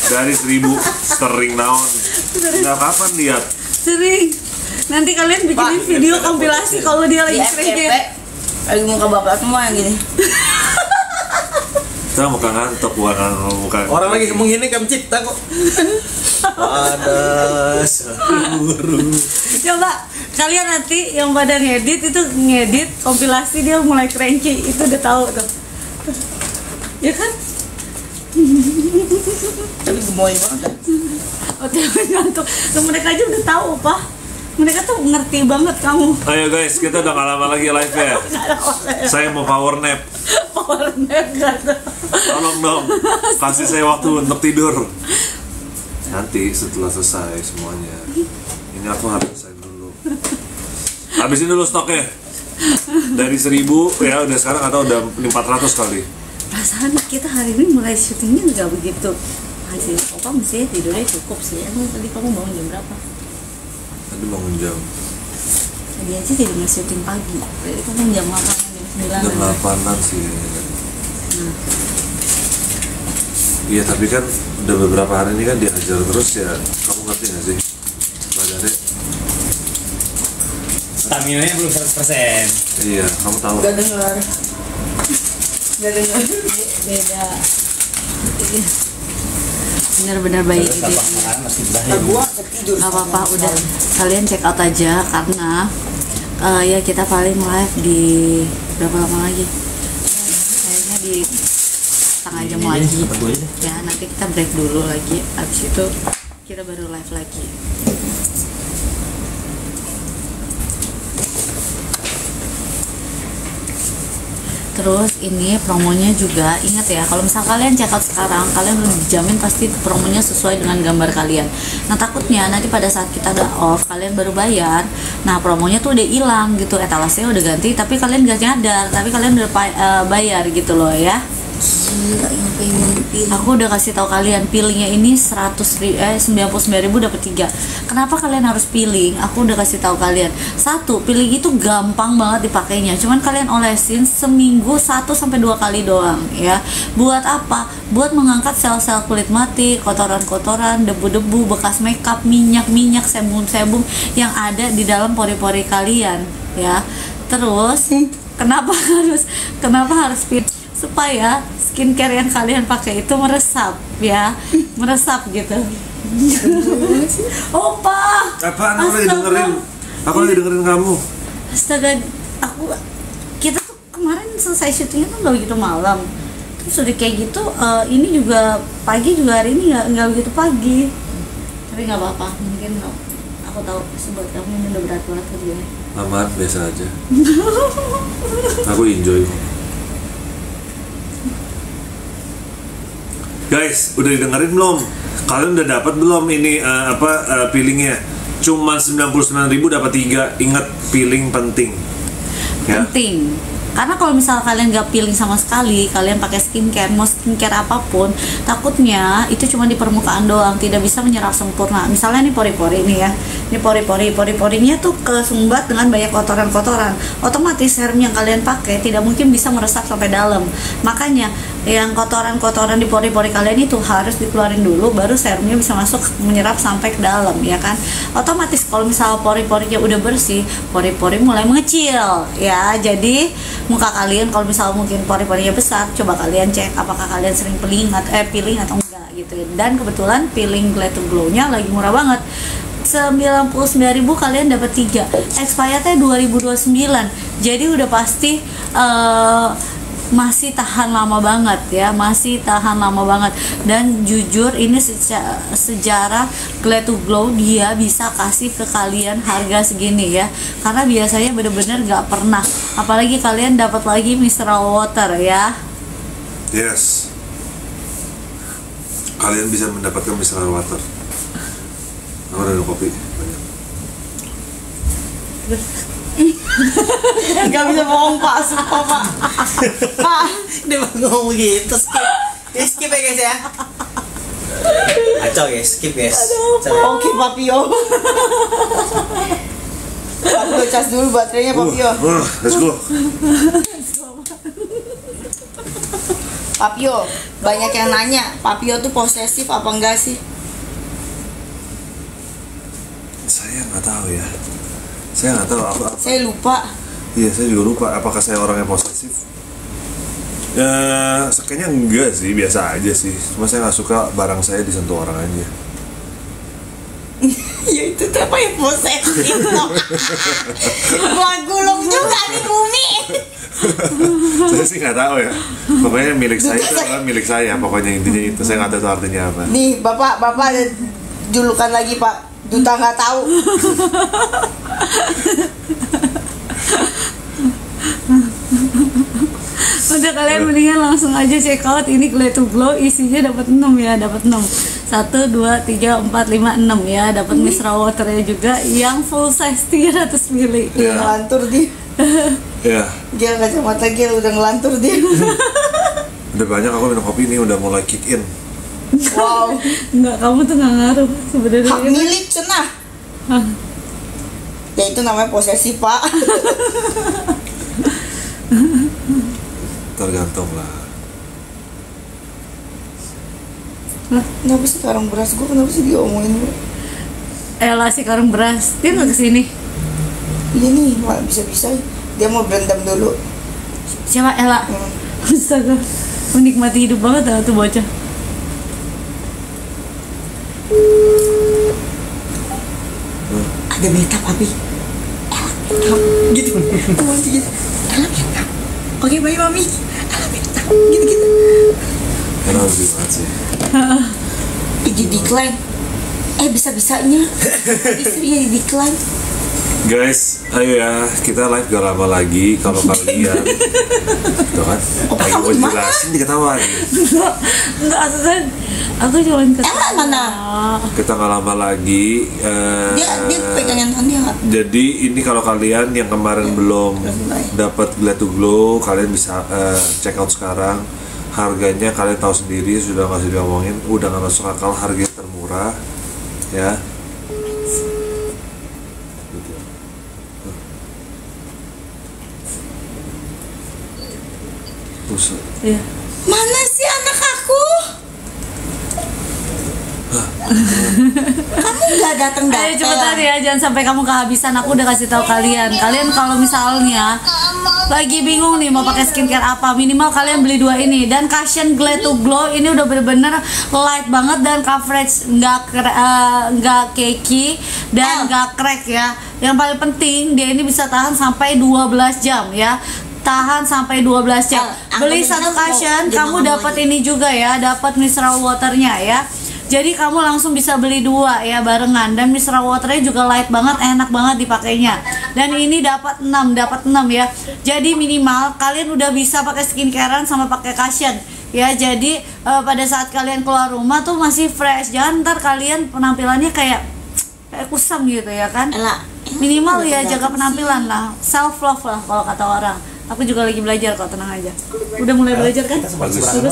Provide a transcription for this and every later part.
Dari 1000 sering naon. Nah, kapan lihat? Sering. Nanti kalian bikinin video kompilasi kalau dia lagi kredit. Lagi muka bapak semua yang gini. Kita muka ngantuk, bukan muka. Orang lagi ngomong gini kamu cipta kok. Ada guru. Coba kalian nanti yang pada ngedit itu ngedit kompilasi dia mulai cranky, itu udah tahu tuh. Ya kan? Tapi gemoy banget. Oh, jangan ngantuk. Tuh, mereka aja udah tahu, Pak. Mereka tuh ngerti banget kamu. Ayo guys, kita udah gak lama lagi live ya. Saya mau power nap. Power nap gitu. Tolong dong, kasih saya waktu untuk tidur. Nanti setelah selesai semuanya, ini aku harus selesai dulu. Habisin dulu stoknya. Dari 1000 ya udah sekarang atau udah 400 kali. Perasaan kita hari ini mulai syutingnya nggak begitu hasil. Opa mestinya tidurnya cukup sih. Emang tadi kamu bangun jam berapa? Tadi bangun jam Tadi aja jadi nggak syuting pagi. Tadi kamu jam 8, jam 9. jam 8-an sih. Iya tapi kan udah beberapa hari ini kan diajar terus ya. Kamu ngerti nggak sih? Badannya. Stamina-nya belum 100%. Iya, kamu tahu. Gak dengar. Beda. Benar-benar baik gitu. Masih berakhir. Gua ketidur. Gak apa-apa, udah kalian check out aja karena ya kita paling live di berapa lama lagi? Kayaknya di setengah jam lagi. Ya nanti kita break dulu lagi. Abis itu kita baru live lagi. Terus ini promonya juga ingat ya, kalau misal kalian check out sekarang, kalian udah dijamin pasti promonya sesuai dengan gambar kalian. Nah takutnya nanti pada saat kita udah off, kalian baru bayar, nah promonya tuh udah hilang gitu, etalasenya udah ganti, tapi kalian gak nyadar, tapi kalian udah bayar gitu loh ya. Gila yang pengen pilih. Aku udah kasih tahu kalian pilihnya ini 99.000 dapat 3. Kenapa kalian harus pilih? Aku udah kasih tahu kalian. Satu, pilih itu gampang banget dipakainya. Cuman kalian olesin seminggu 1 sampai 2 kali doang ya. Buat apa? Buat mengangkat sel-sel kulit mati, kotoran-kotoran, debu-debu, bekas makeup, minyak-minyak, sebum-sebum yang ada di dalam pori-pori kalian ya. Terus kenapa harus pilih? Supaya skincare yang kalian pakai itu meresap ya, meresap gitu. Opa, Apaan? Aku lagi dengerin. Aku lagi dengerin kamu. Astaga, kita tuh kemarin selesai syutingnya tuh nggak begitu malam. Terus udah kayak gitu, ini juga pagi juga hari ini nggak begitu pagi. Tapi nggak apa-apa, mungkin aku tahu sih buat kamu ini udah berat banget kerjanya. Aman, biasa aja. Aku enjoy. Guys, udah didengerin belum? Kalian udah dapat belum ini peelingnya? Cuman 99.000 dapat 3. Ingat, peeling penting. Ya. Penting. Karena kalau misal kalian nggak peeling sama sekali, kalian pakai skincare, mau skincare apapun, takutnya itu cuma di permukaan doang, tidak bisa menyerap sempurna. Misalnya ini pori-pori nih ya, ini pori-porinya tuh kesumbat dengan banyak kotoran-kotoran. Otomatis serum yang kalian pakai tidak mungkin bisa meresap sampai dalam. Makanya yang kotoran-kotoran di pori-pori kalian itu harus dikeluarin dulu, baru serumnya bisa masuk menyerap sampai ke dalam, ya kan? Otomatis kalau misal pori-porinya udah bersih, pori-pori mulai mengecil, ya. Jadi muka kalian kalau misal mungkin pori-porinya besar, coba kalian cek apakah kalian sering peeling atau enggak gitu. Dan kebetulan peeling Glad to Glow-nya lagi murah banget. 99.000 kalian dapat 3. Expirednya 2029. Jadi udah pasti masih tahan lama banget ya, masih tahan lama banget. Dan jujur ini sejarah Glad to Glow dia bisa kasih ke kalian harga segini ya, karena biasanya bener-bener gak pernah. Apalagi kalian dapat lagi mineral water ya. Yes. Kalian bisa mendapatkan mineral water. Aku ada kopi banyak. Gak bisa bohong Pak, sumpah Pak. Pak, dia ngomong gitu, skip ya guys ya. Acau guys, skip guys. Oke Papio. Aku cas dulu baterainya Papio. Let's go. Papio, banyak yang nanya, Papio tuh posesif apa enggak sih? Saya nggak tahu ya. Saya nggak tahu apa. Saya lupa. Iya, saya juga lupa. Apakah saya orang yang posesif? Ya, kayaknya enggak sih, biasa aja sih. Cuma saya nggak suka barang saya disentuh orang aja. Ya itu tuh apa yang posesif loh. Gua gulung juga di bumi. Saya sih nggak tahu ya. Pokoknya milik saya itu adalah milik saya. Pokoknya intinya itu. Saya nggak tahu itu artinya apa. Nih, Bapak ada julukan lagi, Pak. Duta nggak tahu. Udah kalian mendingan langsung aja check out ini Glad to Glow, isinya dapat 6 ya, dapat 6. 1 2 3 4 5 6 ya, dapat mineral waternya juga yang full size 300 ml. Dia ngelantur dia. Ya, Gil kacamata Gil udah ngelantur dia. udah banyak aku minum kopi ini udah mulai kick in. Wow. Enggak, kamu tuh nggak ngaruh sebenarnya. Hak milik cenah. Hah. Ya itu namanya posesif, Pak. Tergantung lah. Kenapa sih karung beras gue? Kenapa sih dia omongin gue? Ella si karung beras, dia nggak kesini. Iya nih, malah bisa-bisa dia mau berendam dulu. Siapa Ella? Astaga, menikmati hidup banget tuh bocah. Ada beta papi. Ella gitu. Masih gitu. Ella beta. Oke, bye mami. Ella beta. Gitu-gitu. Karena harus banget sih. Di decline. Bisa-bisanya istrinya di decline. Guys, ayo ya, kita live gak lama lagi. Kalau kalian tuh kan, lagi mau jelasin diketawain. Enggak, aku cuma Ella mana? Kita gak lama lagi. Dia pegangan tangan dia. Jadi ini kalau kalian yang kemarin belum dapat Glad to Glow, kalian bisa check out sekarang. Harganya kalian tahu sendiri, sudah nggak usah diomongin, udah nggak masuk akal, harga termurah, ya. Buset. Iya. Mana sih anak aku? Kamu nggak datang. Ayo cepetan ya, jangan sampai kamu kehabisan. Aku udah kasih tahu kalian. Kalian kalau misalnya lagi bingung nih mau pakai skincare apa, minimal kalian beli 2 ini. Dan Cushion Glad to Glow ini udah bener-bener light banget dan coverage nggak cakey dan nggak crack ya. Yang paling penting dia ini bisa tahan sampai 12 jam ya. Tahan sampai 12 jam. Beli satu cushion, kamu dapat ini juga ya, dapat mineral waternya ya. Jadi kamu langsung bisa beli 2 ya barengan, dan mineral waternya juga light banget, enak banget dipakainya. Dan ini dapat 6 ya. Jadi minimal kalian udah bisa pakai skincarean sama pakai cushion ya. Jadi pada saat kalian keluar rumah tuh masih fresh. Jangan ntar kalian penampilannya kayak kusam gitu ya kan. Minimal ya jaga penampilan lah, self love lah kalau kata orang. Aku juga lagi belajar kok, tenang aja. Udah mulai belajar kan? Bagus ya.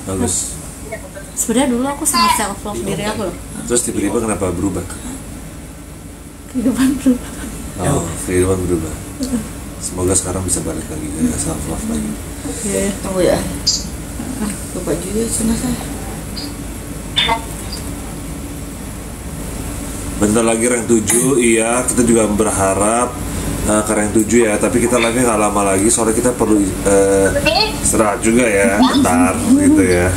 Bagus. Sebenarnya dulu aku sangat self love diri aku loh. Terus tiba-tiba kenapa berubah? Kehidupan berubah. Oh, kehidupan berubah. Semoga sekarang bisa balik lagi ke self love lagi. Iya. Tunggu ya. Lupa juga sama saya. Bentar lagi rank 7, iya kita juga berharap ke rank 7 ya, tapi kita live-nya gak lama lagi soalnya kita perlu istirahat juga ya, bentar gitu ya.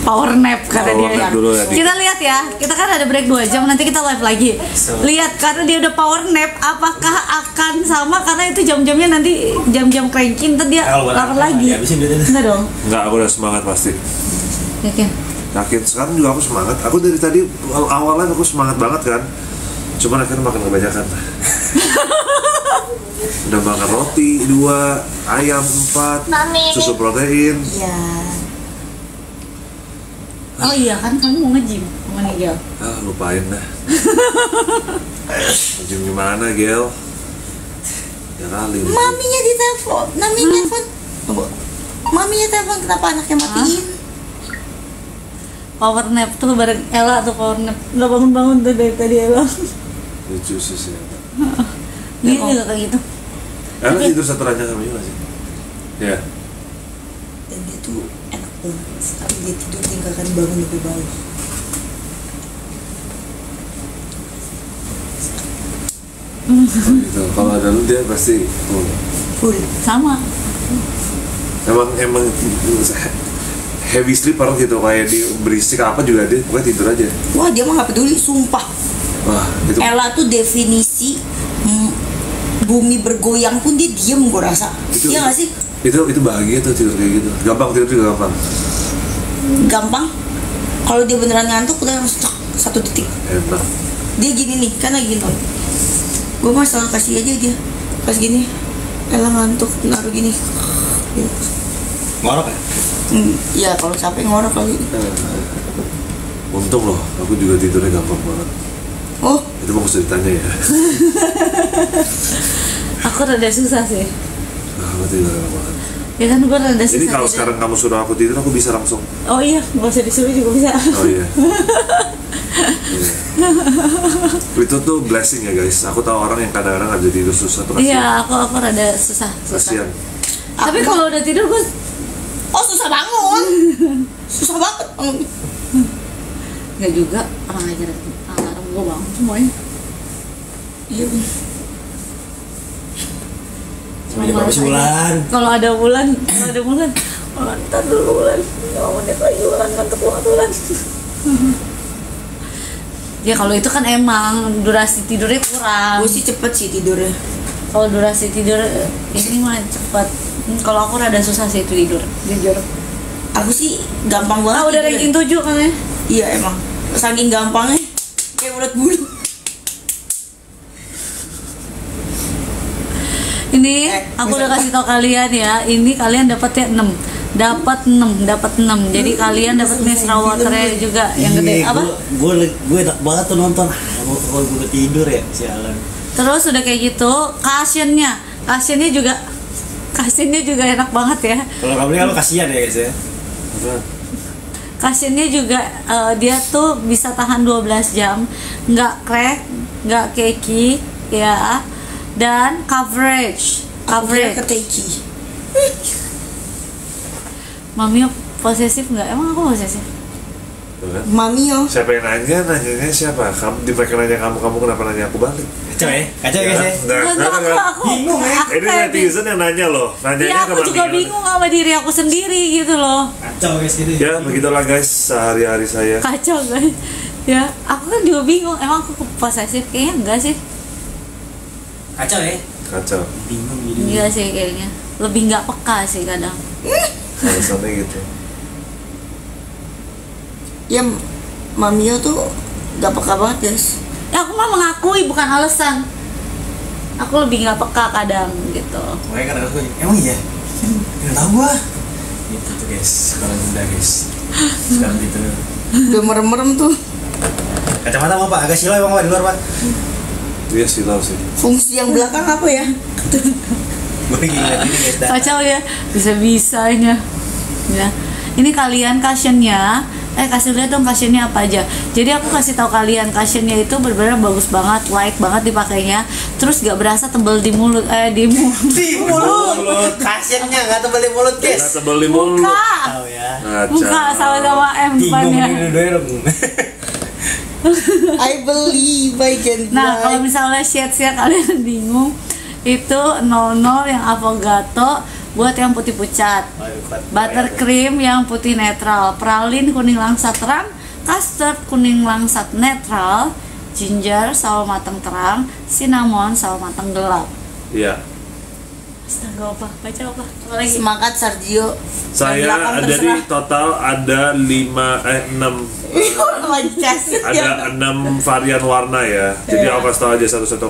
Power nap kata Power dia. nap dulu ya, Kita lihat ya, kita kan ada break 2 jam, nanti kita live lagi. Lihat karena dia udah power nap, apakah akan sama karena itu jam-jamnya nanti jam-jam cranking, ntar dia lapar lagi. Enggak dong. Enggak, aku udah semangat pasti. Yakin? Yakin, sekarang juga aku semangat. Aku dari tadi awalnya aku semangat banget kan. Cuman akhirnya makan kebanyakan. Udah makan roti 2, ayam 4, susu protein. Iya. Oh iya kan kamu mau nge-gym sama nih Gel. Lupain dah. Nge-gym gimana Gel? Ya kali. Maminya ditelepon. Maminya telepon. Tunggu. Maminya telepon, kenapa anaknya matiin? Power nap tuh bareng Ella tuh power nap. Nggak bangun-bangun tuh dari tadi Ella. Lucu sih sih. Dia juga kayak gitu. Ella tidur satu ranjang sama juga sih. Ya. Dan dia tuh enak Sekali dia tidur tinggalkan bangun lebih baik. Gitu. Kalau ada lu dia pasti Full. Sama. emang heavy sleeper gitu, kayak di berisik apa juga dia pokoknya tidur aja. Wah dia mah gak peduli, sumpah. Wah itu Ella tuh definisi bumi bergoyang pun dia diem, gue rasa. Itu- Iya gak sih? itu bahagia tuh tidur kayak gitu. Gampang tidur juga gampang. Gampang. Kalau dia beneran ngantuk udah harus cek 1 detik. Enak. Dia gini nih, kan lagi nonton. Gue mah selalu kasih aja dia. Pas gini, Ella ngantuk, naruh gini. Ngorok ya? Ya kalau capek ngorok lagi. Untung loh, aku juga tidurnya gampang banget. Oh, Itu mau usah ditanya ya. Aku rada susah sih. Aku tidur gampang banget. Ya kan gue rada susah. Jadi kalau tidur. sekarang kamu suruh aku tidur, aku bisa langsung. Oh iya, nggak usah disuruh juga bisa. Oh iya. Iya. Itu tuh blessing ya guys. Aku tahu orang yang kadang-kadang nggak bisa tidur susah tuh kasihan. Iya, aku rada susah. Kasihan. Tapi kalau udah tidur gue oh susah bangun. Susah banget bangun. nggak juga, orang ajar alarm gue bangun semuanya. Iya. Sama jam berapa sih bulan? Kalau ada bulan, ntar dulu bulan, 5 menit lagi bulan, ngantuk banget bulan. Ya kalau itu kan emang durasi tidurnya kurang. Gue sih cepet sih tidurnya. Kalau durasi tidur ini mah cepet. Kalau aku rada susah sih tidur, jujur. Aku sih gampang banget. Ah udah tidurnya. ranking 7 kan ya? Iya emang. Saking gampangnya kayak ulet bulu. Ini aku udah kasih tau kalian ya. Ini kalian dapatnya 6. Dapat 6. Jadi kalian dapat mineral waternya juga yang gede apa? Gue enak banget tuh nonton. Kalau gue tidur ya, sialan. Terus udah kayak gitu, Cushion-nya juga enak banget ya. Kalau kamu ini kalau kasihan ya guys ya. Cushion-nya juga dia tuh bisa tahan 12 jam, nggak crack, nggak cakey ya, dan coverage. Keteki. Mami posesif nggak? Emang aku posesif? Tuh kan? Mami yo. Siapa yang nanyanya siapa? Kamu di mereka nanya kamu kenapa nanya aku balik? Kacau ya guys ya. Aku Bingung ya. Ini netizen yang nanya loh, nanyanya Iya, aku ke juga Mami. bingung sama diri aku sendiri gitu loh. Kacau guys gitu. Ya begitulah guys sehari-hari saya. Kacau guys. Ya, aku kan juga bingung. Emang aku posesif? Kayaknya enggak sih. Kacau ya. Kacau. Bingung gitu. Enggak sih kayaknya. Lebih nggak peka sih kadang. Alasannya gitu. Ya Mami yo tuh gak peka banget guys. Ya aku mah mengakui bukan alasan. Aku lebih nggak peka kadang gitu. Makanya kadang gue emang iya. Nggak tahu gua. Itu tuh guys, sekarang bunda guys. Sekarang gitu. Udah merem-merem tuh. Kacamata mau pak, agak silau emang pak di luar pak. Dia silau sih. Fungsi yang belakang apa ya? Gue lagi ngeliat ini guys. Kacau ya, bisa-bisanya. Ya. Ini kalian cushion-nya, kasih lihat dong cushion-nya apa aja. Jadi aku kasih tahu kalian cushion-nya itu benar-benar bagus banget, light banget dipakainya. Terus gak berasa tebel di mulut, Di mulut. Kasiannya nggak tebal di mulut guys. Nggak tebel di mulut. Muka, Tahu ya. muka sama-sama M Bingung depannya. ini dong. I believe I can fly. Nah, kalau misalnya shades-nya kalian bingung, itu 00 yang avocado buat yang putih pucat, buttercream yang putih netral, pralin kuning langsat terang, custard kuning langsat netral, ginger sawo matang terang, cinnamon sawo matang gelap. Iya. Astaga, baca apa lagi? Semangat Sergio. Saya Yang belakang ada di terserah. total ada 6 Pancasila. ada 6 varian warna ya. Jadi aku kasih tau aja satu-satu.